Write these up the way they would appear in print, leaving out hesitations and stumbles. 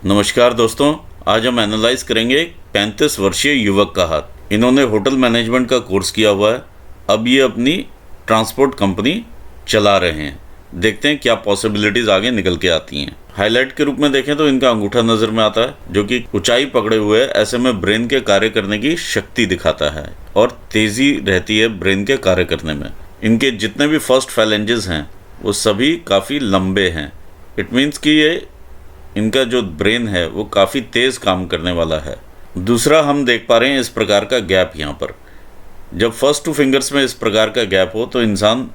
नमस्कार दोस्तों, आज हम एनालाइज करेंगे एक 35 वर्षीय युवक का हाथ। इन्होंने होटल मैनेजमेंट का कोर्स किया हुआ है। अब ये अपनी ट्रांसपोर्ट कंपनी चला रहे हैं। देखते हैं क्या पॉसिबिलिटीज़ आगे निकल के आती हैं। हाईलाइट के रूप में देखें तो इनका अंगूठा नज़र में आता है, जो कि ऊंचाई पकड़े हुए है। ऐसे में ब्रेन के कार्य करने की शक्ति दिखाता है और तेज़ी रहती है ब्रेन के कार्य करने में। इनके जितने भी फर्स्ट फैलेंजेस हैं वो सभी काफ़ी लंबे हैं। इट मीन्स कि ये इनका जो ब्रेन है वो काफ़ी तेज़ काम करने वाला है। दूसरा, हम देख पा रहे हैं इस प्रकार का गैप यहाँ पर। जब फर्स्ट 2 फिंगर्स में इस प्रकार का गैप हो तो इंसान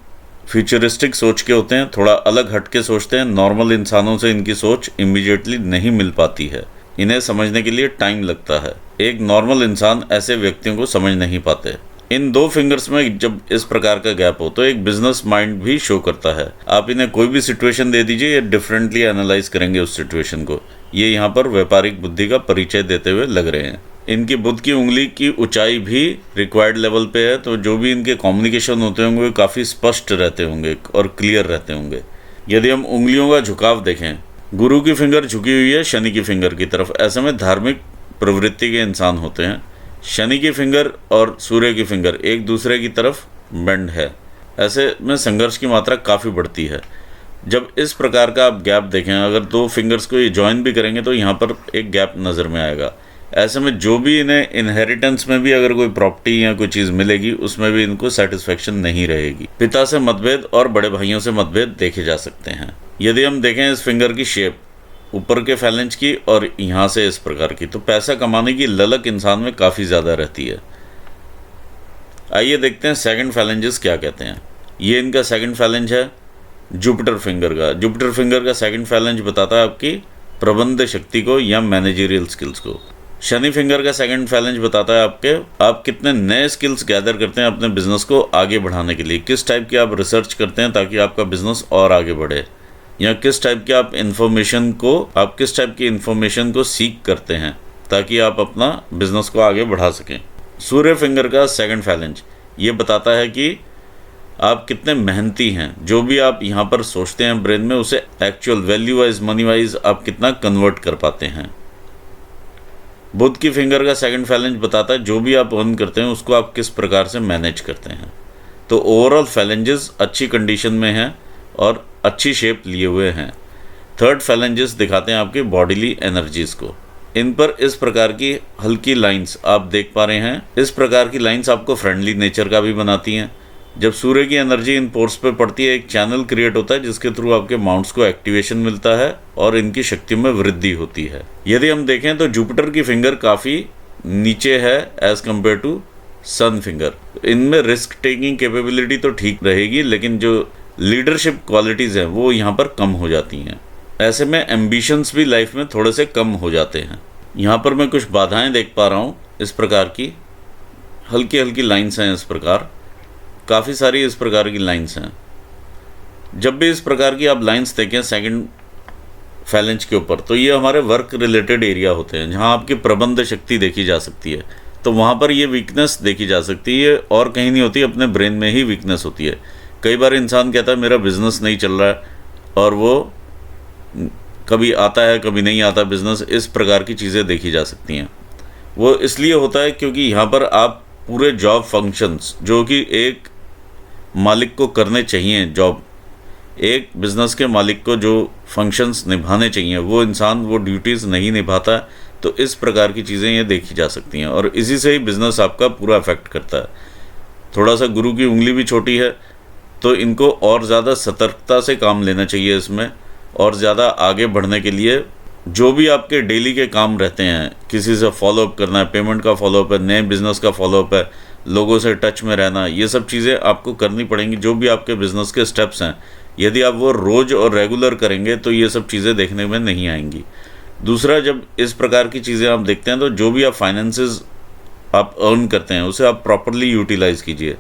फ्यूचरिस्टिक सोच के होते हैं, थोड़ा अलग हट के सोचते हैं। नॉर्मल इंसानों से इनकी सोच इमीडिएटली नहीं मिल पाती है, इन्हें समझने के लिए टाइम लगता है। एक नॉर्मल इंसान ऐसे व्यक्तियों को समझ नहीं पाते। इन 2 फिंगर्स में जब इस प्रकार का गैप हो तो एक बिजनेस माइंड भी शो करता है। आप इन्हें कोई भी सिचुएशन दे दीजिए, ये डिफरेंटली एनालाइज करेंगे उस सिचुएशन को। ये यहाँ पर व्यापारिक बुद्धि का परिचय देते हुए लग रहे हैं। इनकी बुद्ध की उंगली की ऊंचाई भी रिक्वायर्ड लेवल पे है, तो जो भी इनके कम्युनिकेशन होते होंगे वो काफ़ी स्पष्ट रहते होंगे और क्लियर रहते होंगे। यदि हम उंगलियों का झुकाव देखें, गुरु की फिंगर झुकी हुई है शनि की फिंगर की तरफ। ऐसे में धार्मिक प्रवृत्ति के इंसान होते हैं। शनि की फिंगर और सूर्य की फिंगर एक दूसरे की तरफ बेंड है। ऐसे में संघर्ष की मात्रा काफ़ी बढ़ती है। जब इस प्रकार का आप गैप देखें, अगर 2 फिंगर्स को ये जॉइन भी करेंगे तो यहाँ पर एक गैप नज़र में आएगा। ऐसे में जो भी इन्हें इनहेरिटेंस में भी अगर कोई प्रॉपर्टी या कोई चीज़ मिलेगी उसमें भी इनको सेटिस्फेक्शन नहीं रहेगी। पिता से मतभेद और बड़े भाइयों से मतभेद देखे जा सकते हैं। यदि हम देखें इस फिंगर की शेप, ऊपर के फैलेंज की और यहाँ से इस प्रकार की, तो पैसा कमाने की ललक इंसान में काफ़ी ज़्यादा रहती है। आइए देखते हैं सेकंड फैलेंजेस क्या कहते हैं। ये इनका सेकंड फैलेंज है जुपिटर फिंगर का। जुपिटर फिंगर का सेकंड फैलेंज बताता है आपकी प्रबंध शक्ति को या मैनेजरियल स्किल्स को। शनि फिंगर का सेकंड फैलेंज बताता है आप कितने नए स्किल्स गैदर करते हैं अपने बिजनेस को आगे बढ़ाने के लिए। किस टाइप की आप रिसर्च करते हैं ताकि आपका बिजनेस और आगे बढ़े, या किस टाइप की किस टाइप की इंफॉर्मेशन को सीख करते हैं ताकि आप अपना बिजनेस को आगे बढ़ा सकें। सूर्य फिंगर का सेकंड फैलेंज ये बताता है कि आप कितने मेहनती हैं। जो भी आप यहाँ पर सोचते हैं ब्रेन में, उसे actual value wise, money wise आप कितना कन्वर्ट कर पाते हैं। बुध की फिंगर का सेकंड फैलेंज बताता है जो भी आप अर्न करते हैं उसको आप किस प्रकार से मैनेज करते हैं। तो ओवरऑल फैलेंजेस अच्छी कंडीशन में हैं और अच्छी शेप लिए हुए हैं। थर्ड फैलेंजेस दिखाते हैं आपके बॉडीली एनर्जीज को। इन पर इस प्रकार की हल्की लाइंस आप देख पा रहे हैं। इस प्रकार की लाइंस आपको फ्रेंडली नेचर का भी बनाती हैं। जब सूर्य की एनर्जी इन पोर्स पे पड़ती है, एक चैनल क्रिएट होता है जिसके थ्रू आपके माउंट्स को एक्टिवेशन मिलता है और इनकी शक्ति में वृद्धि होती है। यदि हम देखें तो जुपिटर की फिंगर काफ़ी नीचे है as compare to sun finger. इनमें रिस्क टेकिंग कैपेबिलिटी तो ठीक रहेगी, लेकिन जो लीडरशिप क्वालिटीज़ हैं वो यहाँ पर कम हो जाती हैं। ऐसे में एम्बिशंस भी लाइफ में थोड़े से कम हो जाते हैं। यहाँ पर मैं कुछ बाधाएं देख पा रहा हूँ। इस प्रकार की हल्की हल्की लाइंस हैं, इस प्रकार काफ़ी सारी इस प्रकार की लाइंस हैं। जब भी इस प्रकार की आप लाइंस देखें सेकंड फैलेंज के ऊपर, तो ये हमारे वर्क रिलेटेड एरिया होते हैं जहाँ आपकी प्रबंध शक्ति देखी जा सकती है। तो वहाँ पर ये वीकनेस देखी जा सकती है और कहीं नहीं होती, अपने ब्रेन में ही वीकनेस होती है। कई बार इंसान कहता है मेरा बिजनेस नहीं चल रहा है, और वो कभी आता है कभी नहीं आता बिजनेस। इस प्रकार की चीज़ें देखी जा सकती हैं। वो इसलिए होता है क्योंकि यहाँ पर आप पूरे जॉब फंक्शंस जो कि एक मालिक को करने चाहिए, एक बिज़नेस के मालिक को जो फंक्शंस निभाने चाहिए वो इंसान वो ड्यूटीज़ नहीं निभाता। तो इस प्रकार की चीज़ें ये देखी जा सकती हैं और इसी से ही बिज़नेस आपका पूरा अफेक्ट करता है। थोड़ा सा गुरु की उंगली भी छोटी है, तो इनको और ज़्यादा सतर्कता से काम लेना चाहिए इसमें। और ज़्यादा आगे बढ़ने के लिए जो भी आपके डेली के काम रहते हैं, किसी से फॉलोअप करना है, पेमेंट का फॉलोअप है, नए बिज़नेस का फॉलोअप है, लोगों से टच में रहना, ये सब चीज़ें आपको करनी पड़ेंगी। जो भी आपके बिज़नेस के स्टेप्स हैं, यदि आप वो रोज़ और रेगुलर करेंगे तो ये सब चीज़ें देखने में नहीं आएंगी। दूसरा, जब इस प्रकार की चीज़ें आप देखते हैं तो जो भी आप फाइनेंसेस आप अर्न करते हैं उसे आप प्रॉपरली यूटिलाइज़ कीजिए।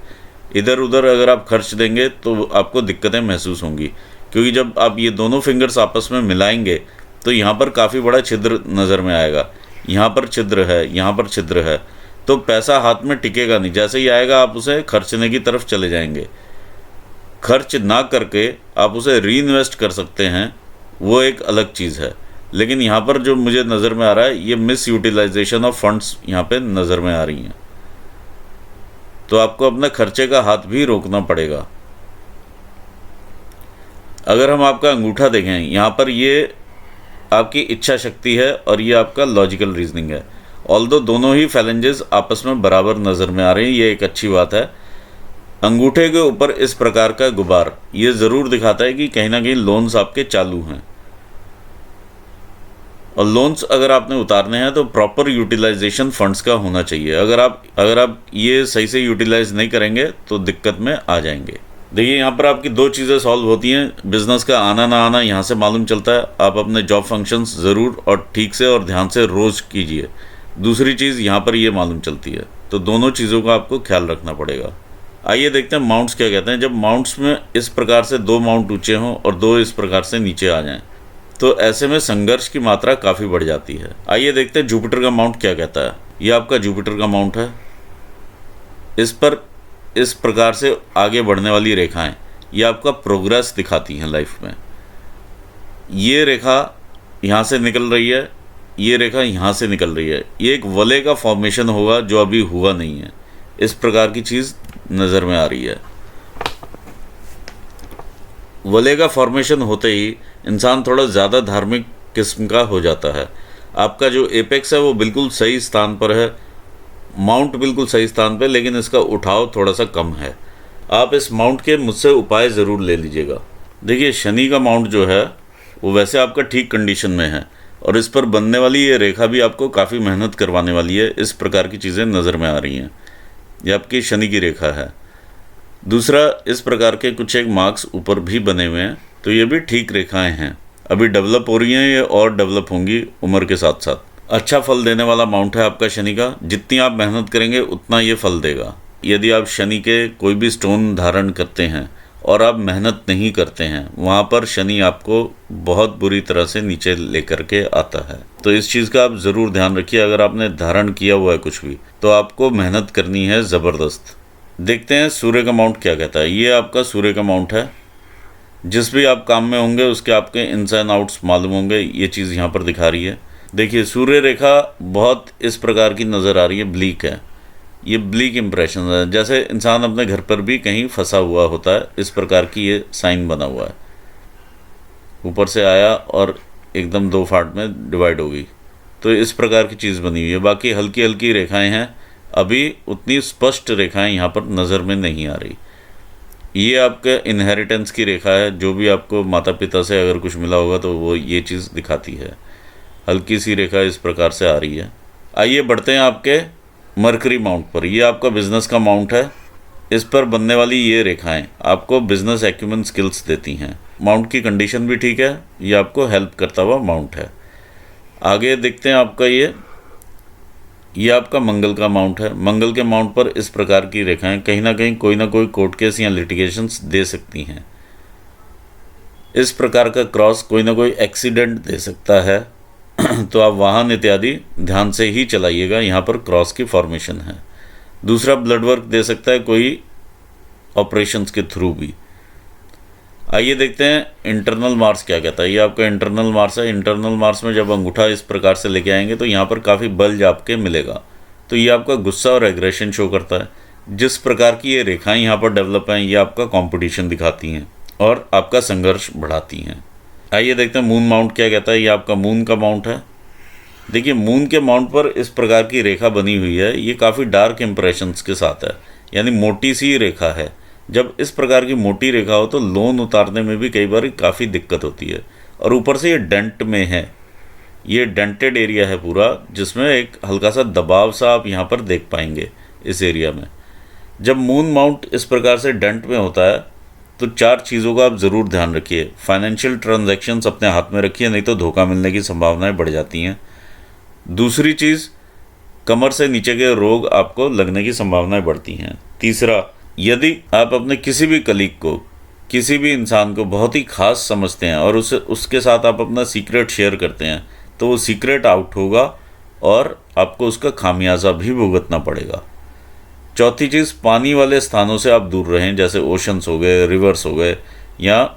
इधर उधर अगर आप खर्च देंगे तो आपको दिक्कतें महसूस होंगी, क्योंकि जब आप ये दोनों फिंगर्स आपस में मिलाएंगे तो यहाँ पर काफ़ी बड़ा छिद्र नज़र में आएगा। यहाँ पर छिद्र है, यहाँ पर छिद्र है, तो पैसा हाथ में टिकेगा नहीं। जैसे ही आएगा आप उसे खर्चने की तरफ चले जाएंगे। खर्च ना करके आप उसे री इन्वेस्ट कर सकते हैं, वो एक अलग चीज़ है। लेकिन यहाँ पर जो मुझे नज़र में आ रहा है, ये मिस यूटिलाइजेशन ऑफ फंड्स यहाँ पे नज़र में आ रही हैं। तो आपको अपना खर्चे का हाथ भी रोकना पड़ेगा। अगर हम आपका अंगूठा देखें, यहाँ पर ये आपकी इच्छा शक्ति है और ये आपका लॉजिकल रीजनिंग है। ऑल्दो दोनों ही फैलेंजेस आपस में बराबर नज़र में आ रही हैं, ये एक अच्छी बात है। अंगूठे के ऊपर इस प्रकार का गुबार ये ज़रूर दिखाता है कि कहीं ना कहीं लोन्स आपके चालू हैं, और लोन्स अगर आपने उतारने हैं तो प्रॉपर यूटिलाइजेशन फंड्स का होना चाहिए। अगर आप ये सही से यूटिलाइज नहीं करेंगे तो दिक्कत में आ जाएंगे। देखिए, यहाँ पर आपकी दो चीज़ें सॉल्व होती हैं। बिज़नेस का आना ना आना यहाँ से मालूम चलता है। आप अपने जॉब फंक्शंस ज़रूर और ठीक से और ध्यान से रोज़ कीजिए। दूसरी चीज़ यहाँ पर ये मालूम चलती है। तो दोनों चीज़ों का आपको ख्याल रखना पड़ेगा। आइए देखते हैं माउंट्स क्या कहते हैं। जब माउंट्स में इस प्रकार से 2 माउंट ऊँचे हों और 2 इस प्रकार से नीचे आ जाएँ, तो ऐसे में संघर्ष की मात्रा काफ़ी बढ़ जाती है। आइए देखते हैं जुपिटर का माउंट क्या कहता है। ये आपका जुपिटर का माउंट है। इस पर इस प्रकार से आगे बढ़ने वाली रेखाएं ये आपका प्रोग्रेस दिखाती हैं लाइफ में। ये रेखा यहाँ से निकल रही है, ये रेखा यहाँ से निकल रही है। ये एक वलय का फॉर्मेशन होगा जो अभी हुआ नहीं है। इस प्रकार की चीज़ नज़र में आ रही है। वलय का फॉर्मेशन होते ही इंसान थोड़ा ज़्यादा धार्मिक किस्म का हो जाता है। आपका जो एपेक्स है वो बिल्कुल सही स्थान पर है, माउंट बिल्कुल सही स्थान पर, लेकिन इसका उठाव थोड़ा सा कम है। आप इस माउंट के मुझसे उपाय ज़रूर ले लीजिएगा। देखिए, शनि का माउंट जो है वो वैसे आपका ठीक कंडीशन में है, और इस पर बनने वाली ये रेखा भी आपको काफ़ी मेहनत करवाने वाली है। इस प्रकार की चीज़ें नज़र में आ रही हैं। ये आपकी शनि की रेखा है। दूसरा, इस प्रकार के कुछ एक मार्क्स ऊपर भी बने हुए हैं, तो ये भी ठीक रेखाएं हैं। अभी डेवलप हो रही हैं ये, और डेवलप होंगी उम्र के साथ साथ। अच्छा फल देने वाला माउंट है आपका शनि का। जितनी आप मेहनत करेंगे उतना ये फल देगा। यदि आप शनि के कोई भी स्टोन धारण करते हैं और आप मेहनत नहीं करते हैं, वहाँ पर शनि आपको बहुत बुरी तरह से नीचे लेकर के आता है। तो इस चीज़ का आप ज़रूर ध्यान रखिए। अगर आपने धारण किया हुआ है कुछ भी, तो आपको मेहनत करनी है ज़बरदस्त। देखते हैं सूर्य का माउंट क्या कहता है। ये आपका सूर्य का माउंट है। जिस भी आप काम में होंगे उसके आपके इन्स एंड आउट्स मालूम होंगे। ये चीज़ यहाँ पर दिखा रही है। देखिए, सूर्य रेखा बहुत इस प्रकार की नज़र आ रही है, ब्लीक है। ये ब्लीक इम्प्रेशन है, जैसे इंसान अपने घर पर भी कहीं फंसा हुआ होता है। इस प्रकार की ये साइन बना हुआ है। ऊपर से आया और एकदम 2 पार्ट में डिवाइड हो गई। तो इस प्रकार की चीज़ बनी हुई है। बाकी हल्की हल्की रेखाएं हैं। अभी उतनी स्पष्ट रेखाएं यहाँ पर नज़र में नहीं आ रही। ये आपका इनहेरिटेंस की रेखा है। जो भी आपको माता पिता से अगर कुछ मिला होगा तो वो ये चीज़ दिखाती है। हल्की सी रेखा इस प्रकार से आ रही है। आइए बढ़ते हैं आपके मरकरी माउंट पर। ये आपका बिजनेस का माउंट है। इस पर बनने वाली ये रेखाएं आपको बिजनेस एक्यूमेंट स्किल्स देती हैं। माउंट की कंडीशन भी ठीक है। ये आपको हेल्प करता हुआ माउंट है। आगे देखते हैं आपका ये आपका मंगल का माउंट है। मंगल के माउंट पर इस प्रकार की रेखाएं कहीं ना कोई कोर्ट केस या लिटिगेशंस दे सकती हैं। इस प्रकार का क्रॉस कोई ना कोई एक्सीडेंट दे सकता है। तो आप वाहन इत्यादि ध्यान से ही चलाइएगा। यहाँ पर क्रॉस की फॉर्मेशन है। दूसरा, ब्लड वर्क दे सकता है कोई ऑपरेशंस के थ्रू भी। आइए देखते हैं इंटरनल मार्स क्या कहता है। ये आपका इंटरनल मार्स है। इंटरनल मार्स में जब अंगूठा इस प्रकार से लेके आएंगे तो यहाँ पर काफ़ी बल्ज आपके मिलेगा। तो ये आपका गुस्सा और एग्रेशन शो करता है। जिस प्रकार की ये रेखाएं यहाँ पर डेवलप हैं, ये आपका कंपटीशन दिखाती हैं और आपका संघर्ष बढ़ाती हैं। आइए देखते हैं मून माउंट क्या कहता है। ये आपका मून का माउंट है। देखिए, मून के माउंट पर इस प्रकार की रेखा बनी हुई है। ये काफ़ी डार्क इंप्रेशंस के साथ है, यानी मोटी सी रेखा है। जब इस प्रकार की मोटी रेखा हो तो लोन उतारने में भी कई बार काफ़ी दिक्कत होती है। और ऊपर से ये डेंट में है। ये डेंटेड एरिया है पूरा, जिसमें एक हल्का सा दबाव सा आप यहाँ पर देख पाएंगे इस एरिया में। जब मून माउंट इस प्रकार से डेंट में होता है तो 4 चीज़ों का आप ज़रूर ध्यान रखिए। फाइनेंशियल ट्रांजैक्शंस अपने हाथ में रखिए, नहीं तो धोखा मिलने की संभावनाएं बढ़ जाती हैं। दूसरी चीज़, कमर से नीचे के रोग आपको लगने की संभावनाएं बढ़ती हैं। तीसरा, यदि आप अपने किसी भी कलीग को, किसी भी इंसान को बहुत ही खास समझते हैं और उसके साथ आप अपना सीक्रेट शेयर करते हैं, तो वो सीक्रेट आउट होगा और आपको उसका खामियाजा भी भुगतना पड़ेगा। चौथी चीज़, पानी वाले स्थानों से आप दूर रहें, जैसे ओशंस हो गए, रिवर्स हो गए, या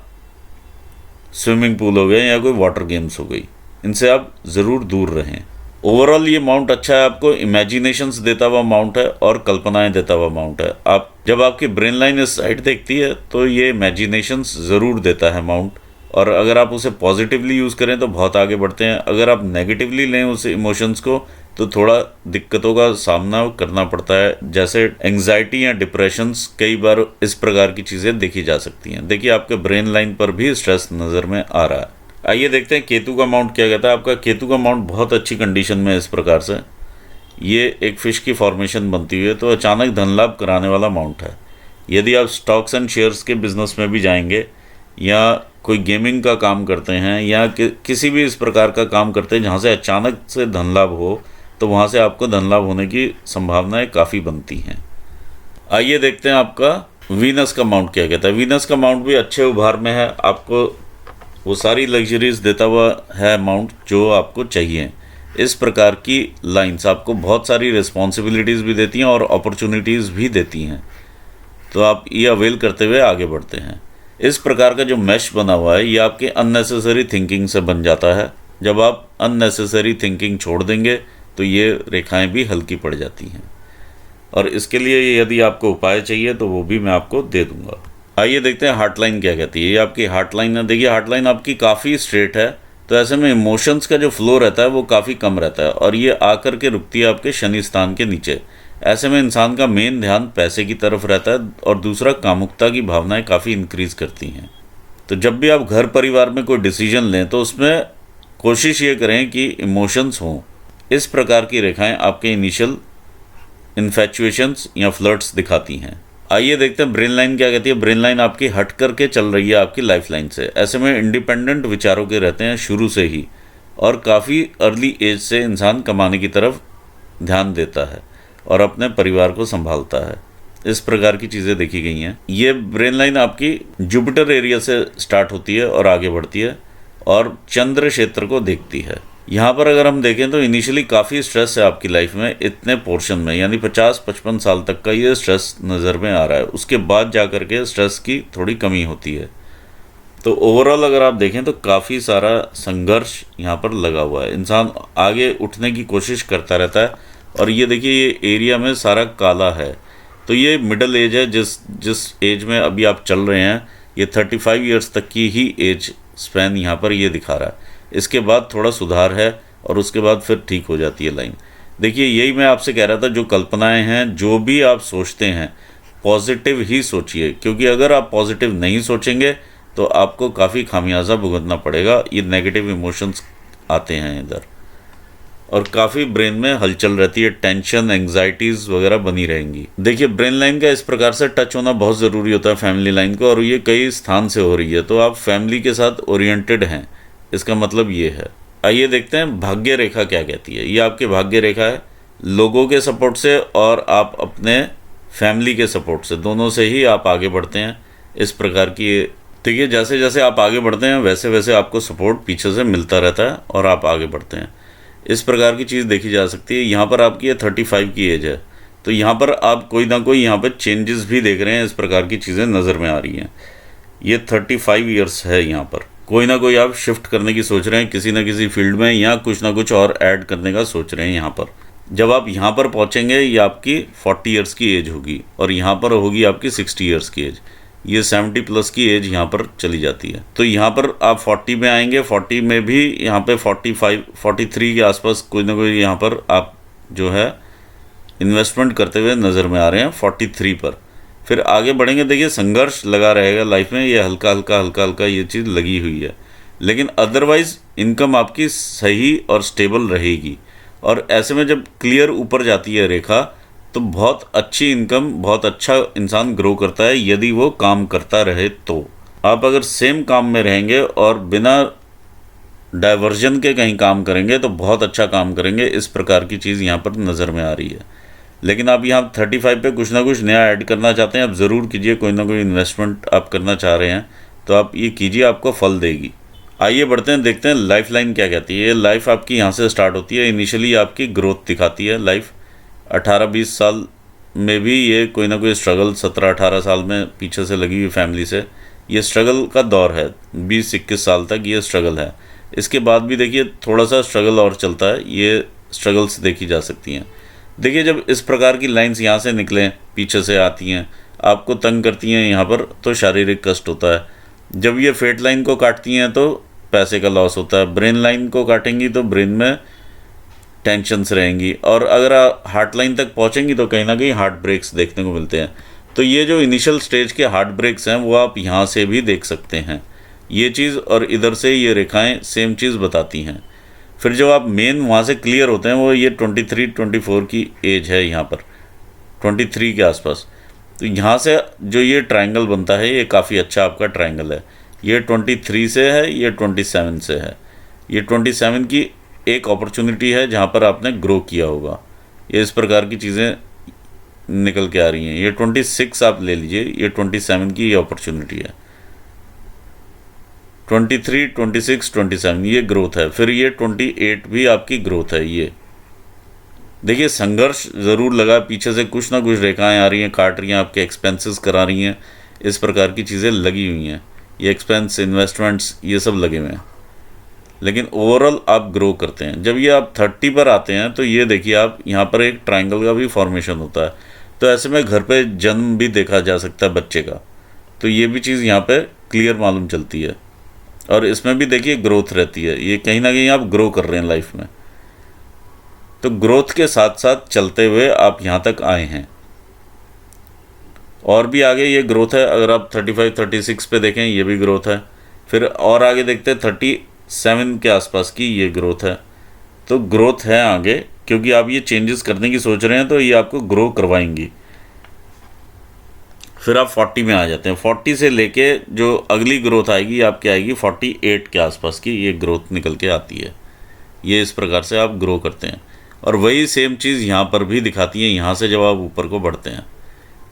स्विमिंग पूल हो गए, या कोई वाटर गेम्स हो गई। इनसे आप ज़रूर दूर रहें। ओवरऑल ये माउंट अच्छा है, आपको इमेजिनेशंस देता हुआ माउंट है और कल्पनाएं देता हुआ माउंट है। आप जब आपकी ब्रेन लाइन इस साइड देखती है तो ये इमेजिनेशंस ज़रूर देता है माउंट, और अगर आप उसे पॉजिटिवली यूज़ करें तो बहुत आगे बढ़ते हैं। अगर आप नेगेटिवली लें उस इमोशंस को तो थोड़ा दिक्कतों का सामना करना पड़ता है, जैसे एंग्जाइटी या डिप्रेशंस, कई बार इस प्रकार की चीज़ें देखी जा सकती हैं। देखिए आपके ब्रेन लाइन पर भी स्ट्रेस नज़र में आ रहा है। आइए देखते हैं केतु का माउंट क्या कहता है। आपका केतु का माउंट बहुत अच्छी कंडीशन में है। इस प्रकार से ये एक फिश की फॉर्मेशन बनती हुई है, तो अचानक धन लाभ कराने वाला माउंट है। यदि आप स्टॉक्स एंड शेयर्स के बिजनेस में भी जाएंगे या कोई गेमिंग का काम करते हैं या किसी भी इस प्रकार का काम करते हैं जहाँ से अचानक से धन लाभ हो, तो वहाँ से आपको धन लाभ होने की संभावनाएं काफ़ी बनती हैं। आइए देखते हैं आपका वीनस का माउंट क्या कहता है। वीनस का माउंट भी अच्छे उभार में है, आपको वो सारी लग्जरीज देता हुआ है माउंट जो आपको चाहिए। इस प्रकार की लाइंस आपको बहुत सारी रिस्पॉन्सिबिलिटीज़ भी देती हैं और अपॉर्चुनिटीज़ भी देती हैं, तो आप ये अवेल करते हुए आगे बढ़ते हैं। इस प्रकार का जो मैश बना हुआ है ये आपके अननेसेसरी थिंकिंग से बन जाता है। जब आप अननेसेसरी थिंकिंग छोड़ देंगे तो ये रेखाएं भी हल्की पड़ जाती हैं, और इसके लिए यदि आपको उपाय चाहिए तो वो भी मैं आपको दे दूंगा। आइए देखते हैं हार्ट लाइन क्या कहती है। ये आपकी हार्ट लाइन है। देखिए हार्ट लाइन आपकी काफ़ी स्ट्रेट है, तो ऐसे में इमोशंस का जो फ्लो रहता है वो काफ़ी कम रहता है, और ये आकर के रुकती है आपके शनि स्थान के नीचे। ऐसे में इंसान का मेन ध्यान पैसे की तरफ रहता है, और दूसरा कामुकता की भावनाएं काफ़ी इंक्रीज करती हैं। तो जब भी आप घर परिवार में कोई डिसीजन लें तो उसमें कोशिश ये करें कि इमोशंस हों। इस प्रकार की रेखाएं आपके इनिशियल इन्फैचुएशंस या फ्लर्ट्स दिखाती हैं। आइए देखते हैं ब्रेन लाइन क्या कहती है। ब्रेन लाइन आपकी हट करके चल रही है आपकी लाइफ लाइन से। ऐसे में इंडिपेंडेंट विचारों के रहते हैं शुरू से ही, और काफ़ी अर्ली एज से इंसान कमाने की तरफ ध्यान देता है और अपने परिवार को संभालता है। इस प्रकार की चीज़ें देखी गई हैं। ये ब्रेन लाइन आपकी जुपिटर एरिया से स्टार्ट होती है और आगे बढ़ती है और चंद्र क्षेत्र को देखती है। यहाँ पर अगर हम देखें तो इनिशियली काफ़ी स्ट्रेस है आपकी लाइफ में, इतने पोर्शन में, यानी 50-55 साल तक का ये स्ट्रेस नज़र में आ रहा है। उसके बाद जा कर के स्ट्रेस की थोड़ी कमी होती है। तो ओवरऑल अगर आप देखें तो काफ़ी सारा संघर्ष यहाँ पर लगा हुआ है। इंसान आगे उठने की कोशिश करता रहता है, और ये देखिए ये एरिया में सारा काला है। तो ये मिडिल एज है, जिस एज में अभी आप चल रहे हैं, ये 35 ईयर्स तक की ही एज स्पैन यहाँ पर ये दिखा रहा है। इसके बाद थोड़ा सुधार है और उसके बाद फिर ठीक हो जाती है लाइन। देखिए यही मैं आपसे कह रहा था, जो कल्पनाएं हैं, जो भी आप सोचते हैं, पॉजिटिव ही सोचिए, क्योंकि अगर आप पॉजिटिव नहीं सोचेंगे तो आपको काफ़ी खामियाजा भुगतना पड़ेगा। ये नेगेटिव इमोशंस आते हैं इधर, और काफ़ी ब्रेन में हलचल रहती है, टेंशन, एंग्जाइटीज़ वगैरह बनी रहेंगी। देखिए ब्रेन लाइन का इस प्रकार से टच होना बहुत ज़रूरी होता है फैमिली लाइन को, और ये कई स्थान से हो रही है, तो आप फैमिली के साथ ओरिएंटेड हैं, इसका मतलब ये है। आइए देखते हैं भाग्य रेखा क्या कहती है। ये आपकी भाग्य रेखा है। लोगों के सपोर्ट से और आप अपने फैमिली के सपोर्ट से, दोनों से ही आप आगे बढ़ते हैं। इस प्रकार की देखिए जैसे जैसे आप आगे बढ़ते हैं वैसे वैसे आपको सपोर्ट पीछे से मिलता रहता है और आप आगे बढ़ते हैं। इस प्रकार की चीज़ देखी जा सकती है। यहाँ पर आपकी 35 की एज है, तो यहाँ पर आप कोई ना कोई यहाँ पर चेंजेस भी देख रहे हैं। इस प्रकार की चीज़ें नज़र में आ रही हैं। ये 35 ईयर्स है, यहाँ पर कोई ना कोई आप शिफ्ट करने की सोच रहे हैं किसी न किसी फील्ड में, या कुछ ना कुछ और ऐड करने का सोच रहे हैं यहाँ पर। जब आप यहाँ पर पहुँचेंगे ये आपकी 40 ईयर्स की एज होगी, और यहाँ पर होगी आपकी 60 ईयर्स की एज। ये 70 प्लस की एज यहाँ पर चली जाती है। तो यहाँ पर आप 40 में आएंगे, 40 में भी यहाँ पे 43 के आसपास कोई ना कोई यहाँ पर आप जो है इन्वेस्टमेंट करते हुए नज़र में आ रहे हैं 43 पर। फिर आगे बढ़ेंगे। देखिए संघर्ष लगा रहेगा लाइफ में, ये हल्का हल्का ये चीज़ लगी हुई है, लेकिन अदरवाइज़ इनकम आपकी सही और स्टेबल रहेगी। और ऐसे में जब क्लियर ऊपर जाती है रेखा तो बहुत अच्छी इनकम, बहुत अच्छा इंसान ग्रो करता है यदि वो काम करता रहे। तो आप अगर सेम काम में रहेंगे और बिना डाइवर्जन के कहीं काम करेंगे तो बहुत अच्छा काम करेंगे। इस प्रकार की चीज़ यहाँ पर नज़र में आ रही है। लेकिन आप यहाँ 35 पे कुछ ना कुछ नया ऐड करना चाहते हैं, आप ज़रूर कीजिए। कोई ना कोई इन्वेस्टमेंट आप करना चाह रहे हैं तो आप ये कीजिए, आपको फल देगी। आइए बढ़ते हैं, देखते हैं लाइफ लाइन क्या कहती है। लाइफ आपकी यहाँ से स्टार्ट होती है। इनिशियली आपकी ग्रोथ दिखाती है लाइफ। 18-20 साल में भी ये कोई ना कोई स्ट्रगल, 17-18 साल में पीछे से लगी हुई फैमिली से ये स्ट्रगल का दौर है। 20-21 साल तक ये स्ट्रगल है। इसके बाद भी देखिए थोड़ा सा स्ट्रगल और चलता है, ये स्ट्रगल्स देखी जा सकती हैं। देखिए जब इस प्रकार की लाइंस यहाँ से निकलें, पीछे से आती हैं, आपको तंग करती हैं यहाँ पर, तो शारीरिक कष्ट होता है। जब ये फेट लाइन को काटती हैं तो पैसे का लॉस होता है। ब्रेन लाइन को काटेंगी तो ब्रेन में टेंशन्स रहेंगी, और अगर आप हार्ट लाइन तक पहुँचेंगी तो कहीं ना कहीं हार्ट ब्रेक्स देखने को मिलते हैं। तो ये जो इनिशियल स्टेज के हार्ट ब्रेक्स हैं वो आप यहाँ से भी देख सकते हैं। ये चीज़ और इधर से ये रेखाएं सेम चीज़ बताती हैं। फिर जब आप मेन वहाँ से क्लियर होते हैं, वो ये 23-24 की एज है यहाँ पर, 23 के आसपास। तो यहाँ से जो ये ट्रायंगल बनता है, ये काफ़ी अच्छा आपका ट्रायंगल है। ये 23 से है, ये 27 से है। ये 27 की एक अपॉर्चुनिटी है जहाँ पर आपने ग्रो किया होगा। ये इस प्रकार की चीज़ें निकल के आ रही हैं। ये 26 आप ले लीजिए, ये 27 की ये अपॉर्चुनिटी है। 23, 26, 27 ये ग्रोथ है। फिर ये 28 भी आपकी ग्रोथ है। ये देखिए संघर्ष ज़रूर लगा, पीछे से कुछ ना कुछ रेखाएं आ रही हैं, काट रही हैं, आपके एक्सपेंसेस करा रही हैं, इस प्रकार की चीज़ें लगी हुई हैं। ये एक्सपेंस, इन्वेस्टमेंट्स, ये सब लगे हुए हैं, लेकिन ओवरऑल आप ग्रो करते हैं। जब ये आप 30 पर आते हैं तो ये देखिए आप यहाँ पर एक ट्रायंगल का भी फॉर्मेशन होता है। तो ऐसे में घर पे जन्म भी देखा जा सकता है बच्चे का, तो ये भी चीज़ यहाँ पे क्लियर मालूम चलती है। और इसमें भी देखिए ग्रोथ रहती है, ये कहीं ना कहीं आप ग्रो कर रहे हैं लाइफ में। तो ग्रोथ के साथ साथ चलते हुए आप यहाँ तक आए हैं, और भी आगे ये ग्रोथ है। अगर आप 35-36 पे देखें, ये भी ग्रोथ है। फिर और आगे देखते हैं 37 के आसपास की ये ग्रोथ है। तो ग्रोथ है आगे, क्योंकि आप ये चेंजेस करने की सोच रहे हैं तो ये आपको ग्रो करवाएंगी। फिर आप 40 में आ जाते हैं। 40 से लेके जो अगली ग्रोथ आएगी आपकी आएगी 48 के आसपास की, ये ग्रोथ निकल के आती है। ये इस प्रकार से आप ग्रो करते हैं, और वही सेम चीज़ यहाँ पर भी दिखाती है। यहाँ से जब आप ऊपर को बढ़ते हैं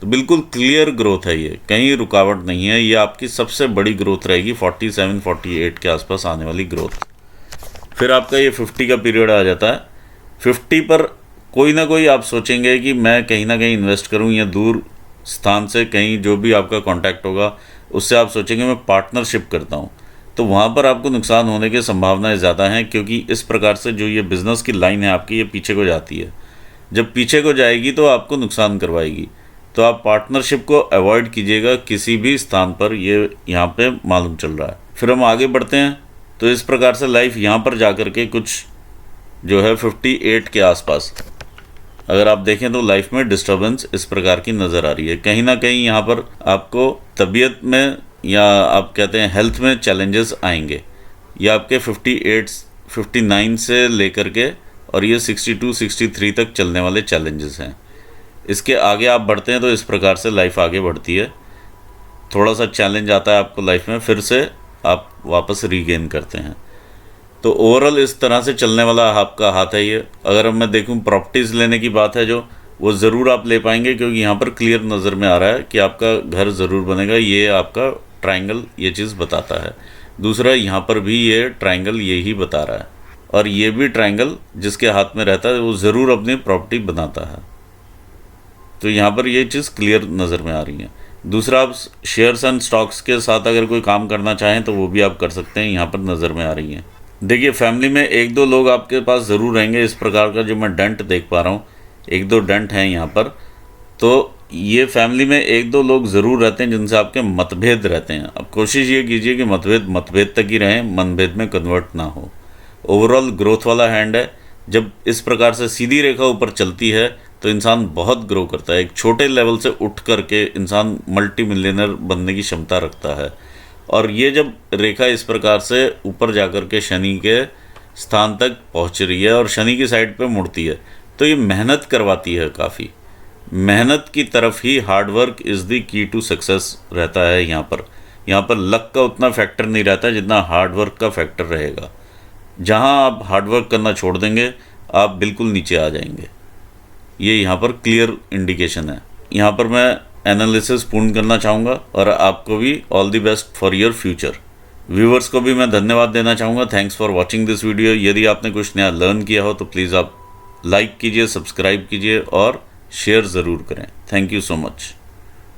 तो बिल्कुल क्लियर ग्रोथ है, ये कहीं रुकावट नहीं है। ये आपकी सबसे बड़ी ग्रोथ रहेगी 47-48 के आसपास आने वाली ग्रोथ। फिर आपका ये 50 का पीरियड आ जाता है। 50 पर कोई ना कोई आप सोचेंगे कि मैं कहीं ना कहीं इन्वेस्ट करूं, या दूर स्थान से कहीं जो भी आपका कांटेक्ट होगा उससे आप सोचेंगे मैं पार्टनरशिप करता हूं। तो वहां पर आपको नुकसान होने की संभावनाएं ज़्यादा हैं, क्योंकि इस प्रकार से जो ये बिज़नेस की लाइन है आपकी, ये पीछे को जाती है। जब पीछे को जाएगी तो आपको नुकसान करवाएगी। तो आप पार्टनरशिप को अवॉइड कीजिएगा किसी भी स्थान पर, ये यहाँ पे मालूम चल रहा है। फिर हम आगे बढ़ते हैं। तो इस प्रकार से लाइफ यहाँ पर जा कर के कुछ जो है 58 के आसपास अगर आप देखें तो लाइफ में डिस्टर्बेंस इस प्रकार की नज़र आ रही है। कहीं ना कहीं यहाँ पर आपको तबीयत में, या आप कहते हैं हेल्थ में चैलेंजेस आएंगे। ये आपके 59 से लेकर के और ये 62-63 तक चलने वाले चैलेंजेस हैं। इसके आगे आप बढ़ते हैं तो इस प्रकार से लाइफ आगे बढ़ती है। थोड़ा सा चैलेंज आता है आपको लाइफ में, फिर से आप वापस रीगेन करते हैं। तो ओवरऑल इस तरह से चलने वाला आपका हाथ है ये। अगर अब मैं देखूं प्रॉपर्टीज़ लेने की बात है जो, वो ज़रूर आप ले पाएंगे, क्योंकि यहाँ पर क्लियर नज़र में आ रहा है कि आपका घर ज़रूर बनेगा। ये आपका ट्रायंगल ये चीज़ बताता है। दूसरा, यहाँ पर भी ये ट्रायंगल यही बता रहा है, और ये भी ट्रायंगल जिसके हाथ में रहता है वो ज़रूर अपनी प्रॉपर्टी बनाता है। तो यहाँ पर ये चीज़ क्लियर नज़र में आ रही है। दूसरा, आप शेयर्स एंड स्टॉक्स के साथ अगर कोई काम करना चाहें तो वो भी आप कर सकते हैं, यहाँ पर नज़र में आ रही हैं। देखिए फैमिली में 1-2 लोग आपके पास ज़रूर रहेंगे। इस प्रकार का जो मैं डेंट देख पा रहा हूँ, 1-2 डेंट हैं यहाँ पर। तो ये फैमिली में 1-2 लोग ज़रूर रहते हैं जिनसे आपके मतभेद रहते हैं। अब कोशिश ये कीजिए कि मतभेद तक ही रहें, मनभेद में कन्वर्ट ना हो। ओवरऑल ग्रोथ वाला हैंड है। जब इस प्रकार से सीधी रेखा ऊपर चलती है तो इंसान बहुत ग्रो करता है। एक छोटे लेवल से उठ करके इंसान मल्टी मिलियनर बनने की क्षमता रखता है। और ये जब रेखा इस प्रकार से ऊपर जाकर के शनि के स्थान तक पहुंच रही है और शनि की साइड पे मुड़ती है, तो ये मेहनत करवाती है काफ़ी। मेहनत की तरफ ही hard work is the key to success रहता है। यहाँ पर लक का उतना फैक्टर नहीं रहता जितना हार्ड वर्क का फैक्टर रहेगा। जहाँ आप हार्ड वर्क करना छोड़ देंगे, आप बिल्कुल नीचे आ जाएंगे। ये यहाँ पर क्लियर इंडिकेशन है। यहाँ पर मैं एनालिसिस पूर्ण करना चाहूँगा, और आपको भी all the best for your future. Viewers को भी मैं धन्यवाद देना चाहूँगा। Thanks for watching this video. यदि आपने कुछ नया लर्न किया हो तो प्लीज़ आप लाइक कीजिए, सब्सक्राइब कीजिए और शेयर ज़रूर करें। Thank you so much.